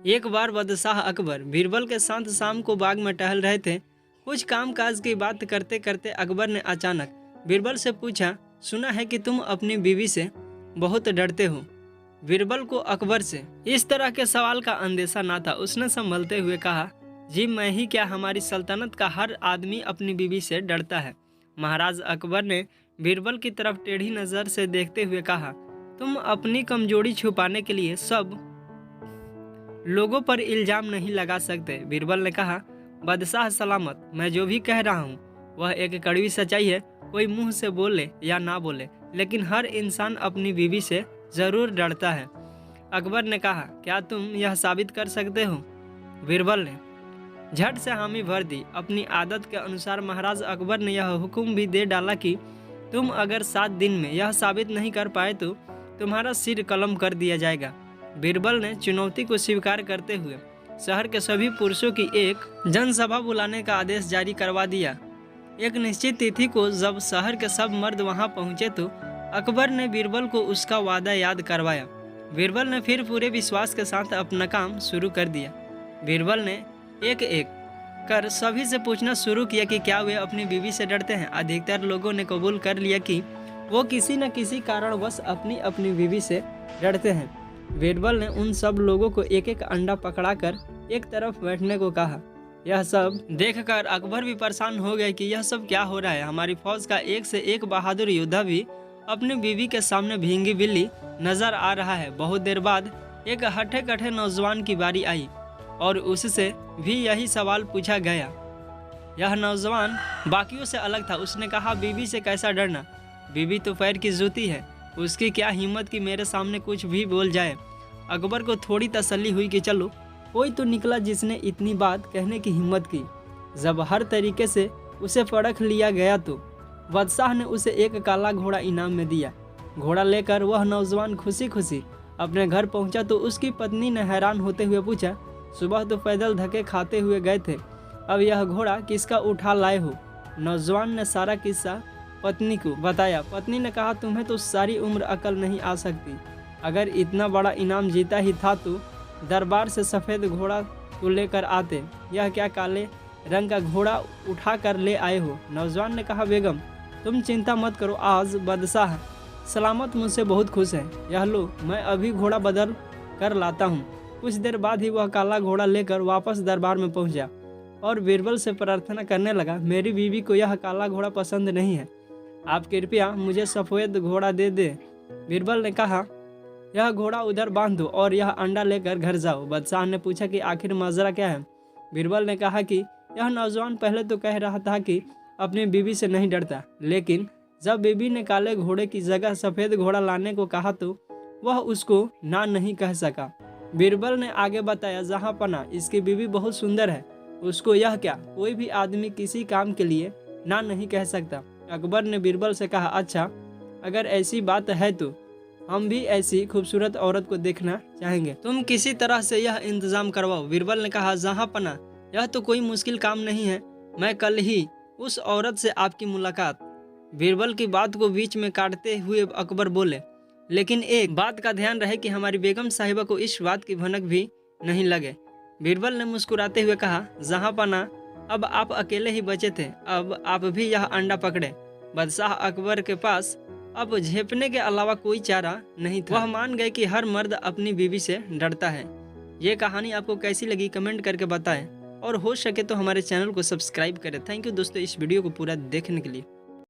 एक बार बादशाह अकबर बीरबल के साथ शाम को बाग में टहल रहे थे। कुछ काम काज की बात करते करते अकबर ने अचानक बीरबल से पूछा, सुना है कि तुम अपनी बीवी से बहुत डरते हो। बीरबल को अकबर से इस तरह के सवाल का अंदेशा ना था। उसने संभलते हुए कहा, जी मैं ही क्या, हमारी सल्तनत का हर आदमी अपनी बीवी से डरता है। महाराज अकबर ने बीरबल की तरफ टेढ़ी नज़र से देखते हुए कहा, तुम अपनी कमजोरी छुपाने के लिए सब लोगों पर इल्जाम नहीं लगा सकते। बीरबल ने कहा, बादशाह सलामत, मैं जो भी कह रहा हूँ वह एक कड़वी सच्चाई है। कोई मुंह से बोले या ना बोले, लेकिन हर इंसान अपनी बीवी से जरूर डरता है। अकबर ने कहा, क्या तुम यह साबित कर सकते हो? बीरबल ने झट से हामी भर दी। अपनी आदत के अनुसार महाराज अकबर ने यह हुक्म भी दे डाला कि तुम अगर 7 दिन में यह साबित नहीं कर पाए तो तुम्हारा सिर कलम कर दिया जाएगा। बीरबल ने चुनौती को स्वीकार करते हुए शहर के सभी पुरुषों की एक जनसभा बुलाने का आदेश जारी करवा दिया। एक निश्चित तिथि को जब शहर के सब मर्द वहां पहुंचे तो अकबर ने बीरबल को उसका वादा याद करवाया। बीरबल ने फिर पूरे विश्वास के साथ अपना काम शुरू कर दिया। बीरबल ने एक एक कर सभी से पूछना शुरू किया कि क्या वे अपनी बीवी से डरते हैं। अधिकतर लोगों ने कबूल कर लिया कि वो किसी न किसी कारणवश अपनी अपनी बीवी से डरते हैं। बीरबल ने उन सब लोगों को एक एक अंडा पकड़ाकर एक तरफ बैठने को कहा। यह सब देखकर अकबर भी परेशान हो गए कि यह सब क्या हो रहा है। हमारी फौज का एक से एक बहादुर योद्धा भी अपनी बीवी के सामने भींगी बिल्ली नजर आ रहा है। बहुत देर बाद एक हठे कठे नौजवान की बारी आई और उससे भी यही सवाल पूछा गया। यह नौजवान बाकियों से अलग था। उसने कहा, बीवी से कैसा डरना, बीवी तो पैर की जूती है, उसकी क्या हिम्मत कि मेरे सामने कुछ भी बोल जाए। अकबर को थोड़ी तसल्ली हुई कि चलो कोई तो निकला जिसने इतनी बात कहने की हिम्मत की। जब हर तरीके से उसे परख लिया गया तो बादशाह ने उसे एक काला घोड़ा इनाम में दिया। घोड़ा लेकर वह नौजवान खुशी खुशी अपने घर पहुंचा तो उसकी पत्नी ने हैरान होते हुए पूछा, सुबह तो पैदल धक्के खाते हुए गए थे, अब यह घोड़ा किसका उठा लाए हो? नौजवान ने सारा किस्सा पत्नी को बताया। पत्नी ने कहा, तुम्हें तो सारी उम्र अकल नहीं आ सकती। अगर इतना बड़ा इनाम जीता ही था तो दरबार से सफ़ेद घोड़ा तो लेकर आते, यह क्या काले रंग का घोड़ा उठा कर ले आए हो? नौजवान ने कहा, बेगम तुम चिंता मत करो, आज बादशाह सलामत मुझसे बहुत खुश है। यह लो, मैं अभी घोड़ा बदल कर लाता हूँ। कुछ देर बाद ही वह काला घोड़ा लेकर वापस दरबार में पहुँचा और बीरबल से प्रार्थना करने लगा, मेरी बीवी को यह काला घोड़ा पसंद नहीं है, आप कृपया मुझे सफ़ेद घोड़ा दे दे। बीरबल ने कहा, यह घोड़ा उधर बांध दो और यह अंडा लेकर घर जाओ। बादशाह ने पूछा कि आखिर माजरा क्या है? बीरबल ने कहा कि यह नौजवान पहले तो कह रहा था कि अपनी बीवी से नहीं डरता, लेकिन जब बीवी ने काले घोड़े की जगह सफ़ेद घोड़ा लाने को कहा तो वह उसको ना नहीं कह सका। बीरबल ने आगे बताया, जहाँ पना इसकी बीवी बहुत सुंदर है, उसको यह क्या कोई भी आदमी किसी काम के लिए ना नहीं कह सकता। अकबर ने बीरबल से कहा, अच्छा अगर ऐसी बात है तो हम भी ऐसी खूबसूरत औरत को देखना चाहेंगे, तुम किसी तरह से यह इंतजाम करवाओ। बीरबल ने कहा, जहाँ पना यह तो कोई मुश्किल काम नहीं है, मैं कल ही उस औरत से आपकी मुलाकात। बीरबल की बात को बीच में काटते हुए अकबर बोले, लेकिन एक बात का ध्यान रहे कि हमारी बेगम साहिबा को इस बात की भनक भी नहीं लगे। बीरबल ने मुस्कुराते हुए कहा, जहाँ पना अब आप अकेले ही बचे थे, अब आप भी यह अंडा पकड़े। बादशाह अकबर के पास अब झेपने के अलावा कोई चारा नहीं था। वह मान गए कि हर मर्द अपनी बीवी से डरता है। ये कहानी आपको कैसी लगी कमेंट करके बताएं और हो सके तो हमारे चैनल को सब्सक्राइब करें। थैंक यू दोस्तों इस वीडियो को पूरा देखने के लिए।